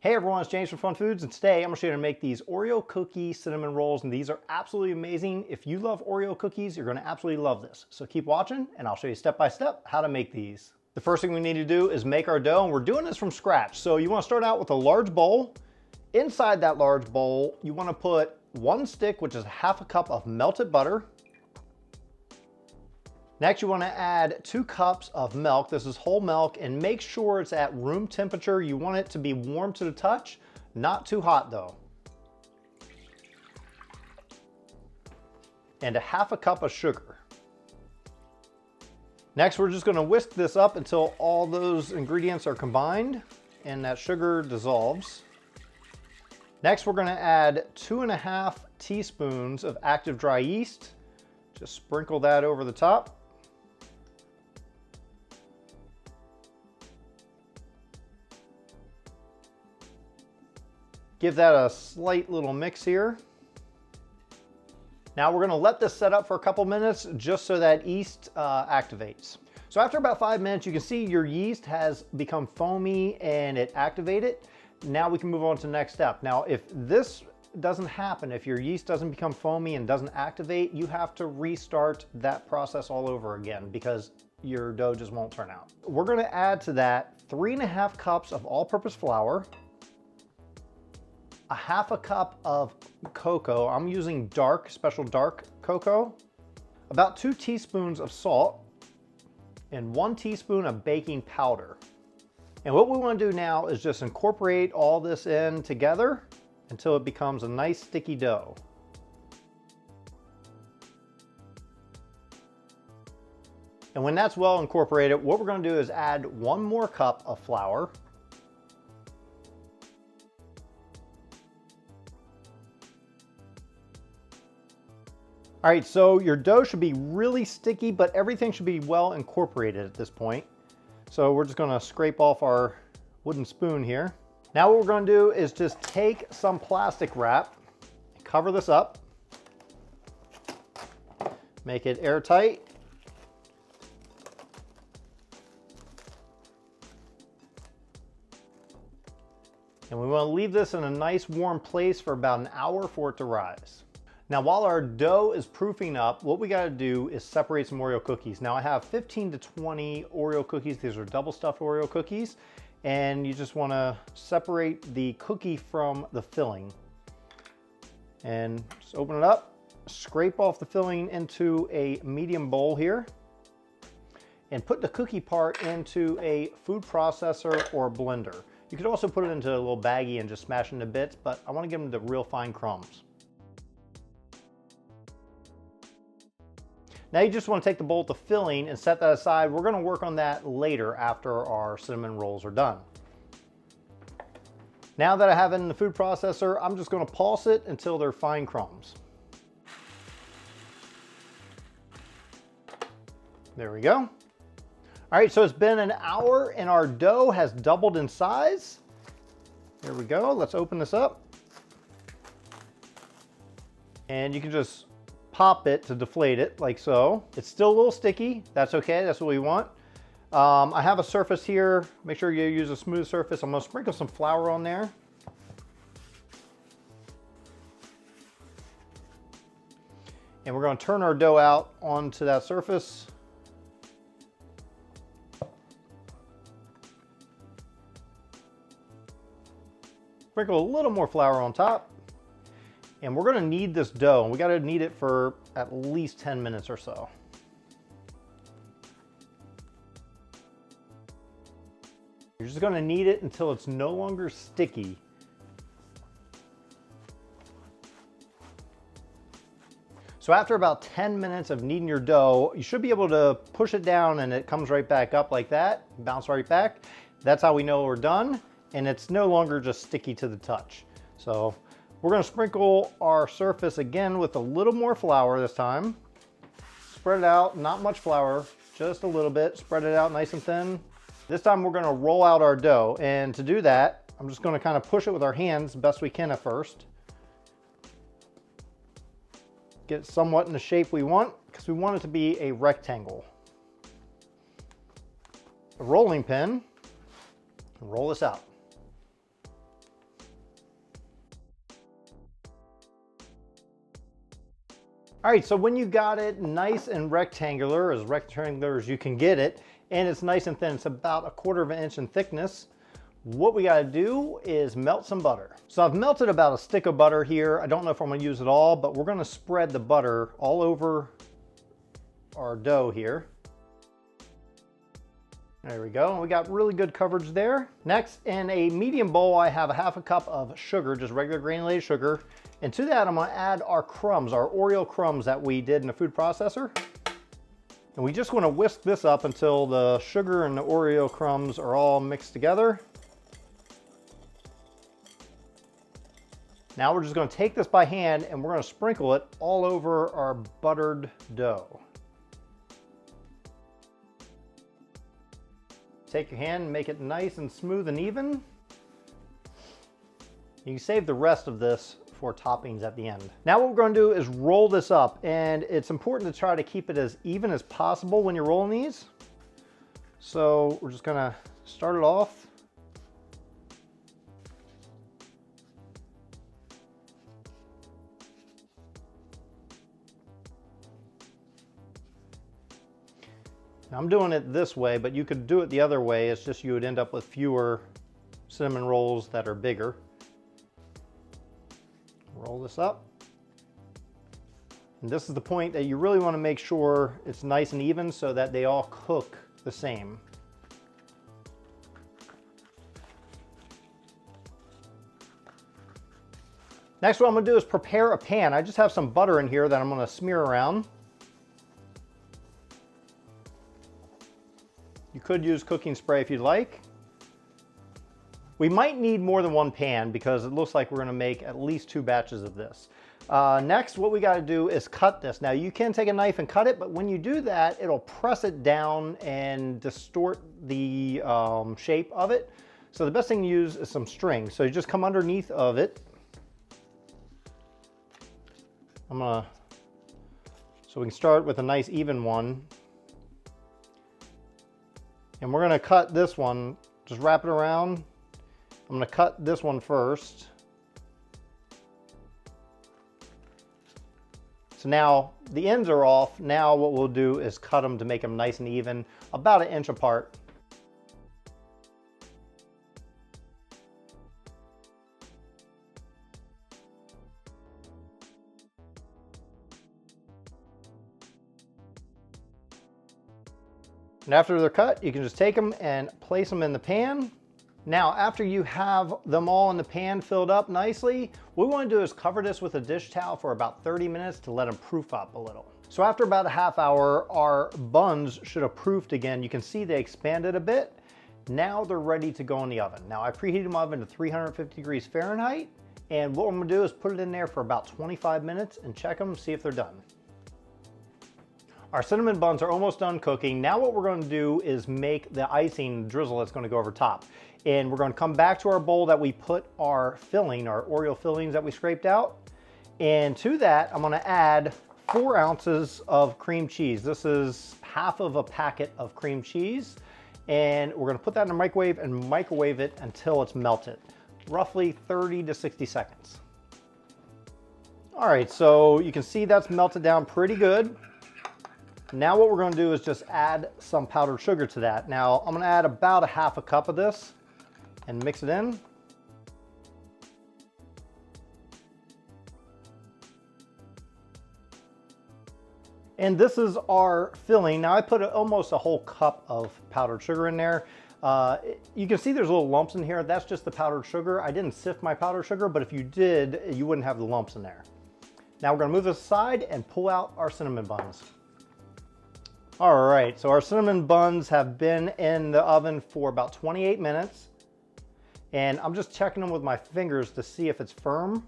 Hey everyone, it's James from FunFoods, and today I'm going to show you how to make these Oreo cookie cinnamon rolls, and these are absolutely amazing. If you love Oreo cookies, you're going to absolutely love this. So keep watching, and I'll show you step by step how to make these. The first thing we need to do is make our dough, and we're doing this from scratch. So you want to start out with a large bowl. Inside that large bowl, you want to put one stick, which is half a cup of melted butter. Next, you want to add 2 cups of milk. This is whole milk, and make sure it's at room temperature. You want it to be warm to the touch, not too hot though. And a half a cup of sugar. Next, we're just going to whisk this up until all those ingredients are combined and that sugar dissolves. Next, we're going to add 2.5 teaspoons of active dry yeast. Just sprinkle that over the top. Give that a slight little mix here. Now we're going to let this set up for a couple minutes just so that yeast activates. So after about 5 minutes, you can see your yeast has become foamy and it activated. Now we can move on to the next step. Now if this doesn't happen, if your yeast doesn't become foamy and doesn't activate, you have to restart that process all over again because your dough just won't turn out. We're going to add to that 3.5 cups of all-purpose flour, a half a cup of cocoa. I'm using dark, special dark cocoa, about 2 teaspoons of salt, and 1 teaspoon of baking powder. And what we want to do now is just incorporate all this in together until it becomes a nice sticky dough. And when that's well incorporated, what we're going to do is add 1 more cup of flour. All right, so your dough should be really sticky, but everything should be well incorporated at this point. So we're just gonna scrape off our wooden spoon here. Now what we're gonna do is just take some plastic wrap, and cover this up, make it airtight. And we wanna leave this in a nice warm place for about an hour for it to rise. Now, while our dough is proofing up, what we gotta do is separate some Oreo cookies. Now I have 15 to 20 Oreo cookies. These are double stuffed Oreo cookies. And you just wanna separate the cookie from the filling. And just open it up, scrape off the filling into a medium bowl here. And put the cookie part into a food processor or blender. You could also put it into a little baggie and just smash it into bits, but I wanna give them the real fine crumbs. Now you just want to take the bowl with the filling and set that aside. We're going to work on that later after our cinnamon rolls are done. Now that I have it in the food processor, I'm just going to pulse it until they're fine crumbs. There we go. All right, so it's been an hour and our dough has doubled in size. There we go. Let's open this up. And you can just pop it to deflate it like so. It's still a little sticky. That's okay. That's what we want. I have a surface here. Make sure you use a smooth surface. I'm going to sprinkle some flour on there. And we're going to turn our dough out onto that surface. Sprinkle a little more flour on top. And we're gonna knead this dough, and we gotta knead it for at least 10 minutes or so. You're just gonna knead it until it's no longer sticky. So after about 10 minutes of kneading your dough, you should be able to push it down and it comes right back up like that, bounce right back. That's how we know we're done, and it's no longer just sticky to the touch. So we're going to sprinkle our surface again with a little more flour this time. Spread it out, not much flour, just a little bit. Spread it out nice and thin. This time we're going to roll out our dough, and to do that, I'm just going to kind of push it with our hands best we can at first. Get it somewhat in the shape we want, because we want it to be a rectangle. A rolling pin, and roll this out. All right, so when you got it nice and rectangular as you can get it, and it's nice and thin, it's about 1/4 inch in thickness, what we gotta do is melt some butter. So I've melted about a stick of butter here. I don't know if I'm gonna use it all, but we're gonna spread the butter all over our dough here. There we go, and we got really good coverage there. Next, in a medium bowl, I have a 1/2 cup of sugar, just regular granulated sugar. And to that, I'm gonna add our crumbs, our Oreo crumbs that we did in the food processor. And we just wanna whisk this up until the sugar and the Oreo crumbs are all mixed together. Now we're just gonna take this by hand and we're gonna sprinkle it all over our buttered dough. Take your hand and make it nice and smooth and even. You can save the rest of this for toppings at the end. Now what we're going to do is roll this up, and it's important to try to keep it as even as possible when you're rolling these. So we're just going to start it off. Now I'm doing it this way, but you could do it the other way. It's just you would end up with fewer cinnamon rolls that are bigger. Roll this up. And this is the point that you really want to make sure it's nice and even so that they all cook the same. Next, what I'm going to do is prepare a pan. I just have some butter in here that I'm going to smear around. You could use cooking spray if you'd like. We might need more than one pan because it looks like we're going to make at least 2 batches of this. Next, what we got to do is cut this. Now you can take a knife and cut it, but when you do that, it'll press it down and distort the shape of it. So the best thing to use is some string. So you just come underneath of it. So we can start with a nice even one. And we're gonna cut this one, just wrap it around. I'm gonna cut this one first. So now the ends are off. Now what we'll do is cut them to make them nice and even, about 1 inch apart. And after they're cut, you can just take them and place them in the pan. Now, after you have them all in the pan filled up nicely, what we want to do is cover this with a dish towel for about 30 minutes to let them proof up a little. So after about a half hour, our buns should have proofed again. You can see they expanded a bit. Now they're ready to go in the oven. Now I preheated my oven to 350 degrees Fahrenheit. And what I'm gonna do is put it in there for about 25 minutes and check them, see if they're done. Our cinnamon buns are almost done cooking. Now what we're going to do is make the icing drizzle that's going to go over top. And we're going to come back to our bowl that we put our filling, our Oreo fillings that we scraped out. And to that, I'm going to add 4 ounces of cream cheese. This is half of a packet of cream cheese. And we're going to put that in the microwave and microwave it until it's melted, roughly 30 to 60 seconds. All right, so you can see that's melted down pretty good. Now what we're going to do is just add some powdered sugar to that. Now I'm going to add about 1/2 cup of this and mix it in. And this is our filling. Now I put almost a whole cup of powdered sugar in there. You can see there's little lumps in here. That's just the powdered sugar. I didn't sift my powdered sugar, but if you did, you wouldn't have the lumps in there. Now we're going to move this aside and pull out our cinnamon buns. All right, so our cinnamon buns have been in the oven for about 28 minutes. And I'm just checking them with my fingers to see if it's firm.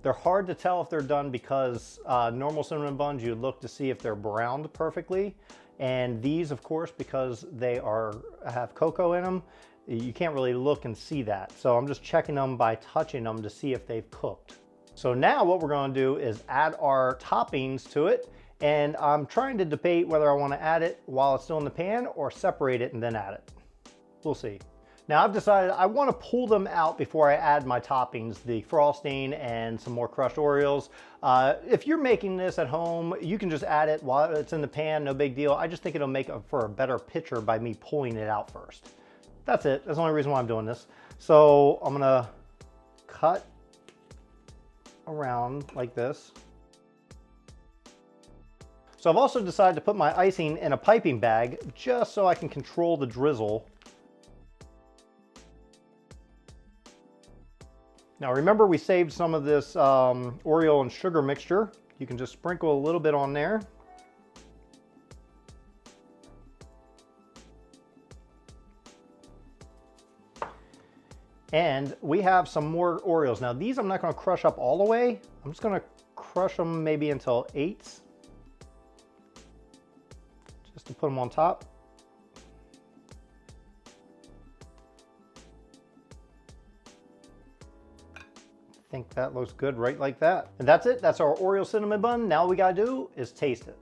They're hard to tell if they're done because normal cinnamon buns, you look to see if they're browned perfectly. And these, of course, because they have cocoa in them, you can't really look and see that. So I'm just checking them by touching them to see if they've cooked. So now what we're going to do is add our toppings to it. And I'm trying to debate whether I want to add it while it's still in the pan or separate it and then add it. We'll see. Now I've decided I want to pull them out before I add my toppings, the frosting and some more crushed Oreos. If you're making this at home, you can just add it while it's in the pan, no big deal. I just think it'll make for a better picture by me pulling it out first. That's it. That's the only reason why I'm doing this. So I'm gonna cut around like this. So I've also decided to put my icing in a piping bag just so I can control the drizzle. Now remember, we saved some of this Oreo and sugar mixture. You can just sprinkle a little bit on there. And we have some more Oreos. Now these I'm not going to crush up all the way. I'm just going to crush them maybe until 8s. Just to put them on top. I think that looks good right like that. And that's it. That's our Oreo cinnamon bun. Now all we got to do is taste it.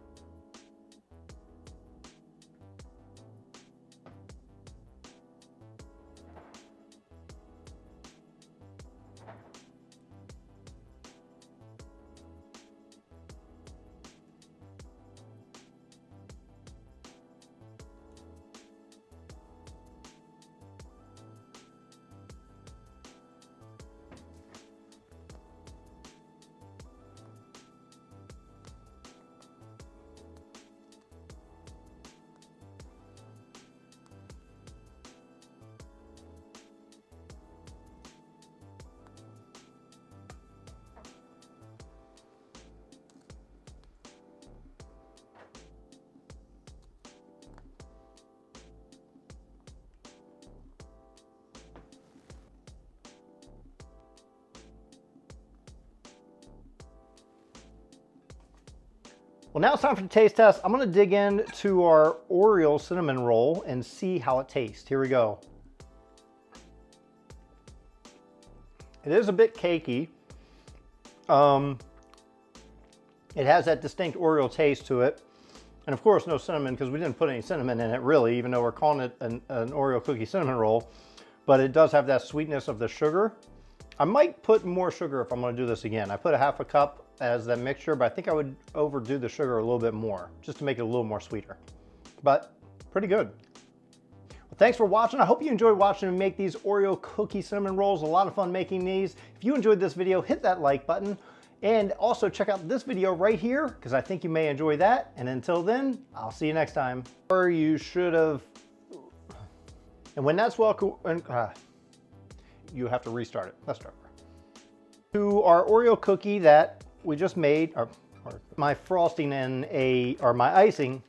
Well, now it's time for the taste test. I'm gonna dig into our Oreo cinnamon roll and see how it tastes. Here we go. It is a bit cakey. It has that distinct Oreo taste to it. And of course, no cinnamon, because we didn't put any cinnamon in it really, even though we're calling it an Oreo cookie cinnamon roll. But it does have that sweetness of the sugar. I might put more sugar if I'm gonna do this again. I put a half a cup as that mixture, but I think I would overdo the sugar a little bit more, just to make it a little more sweeter. But pretty good. Well, thanks for watching. I hope you enjoyed watching me make these Oreo cookie cinnamon rolls. A lot of fun making these. If you enjoyed this video, hit that like button. And also check out this video right here, because I think you may enjoy that. And until then, I'll see you next time. Or you should have, and when that's well, you have to restart it. Let's start. To our Oreo cookie that we just made, or my frosting and my icing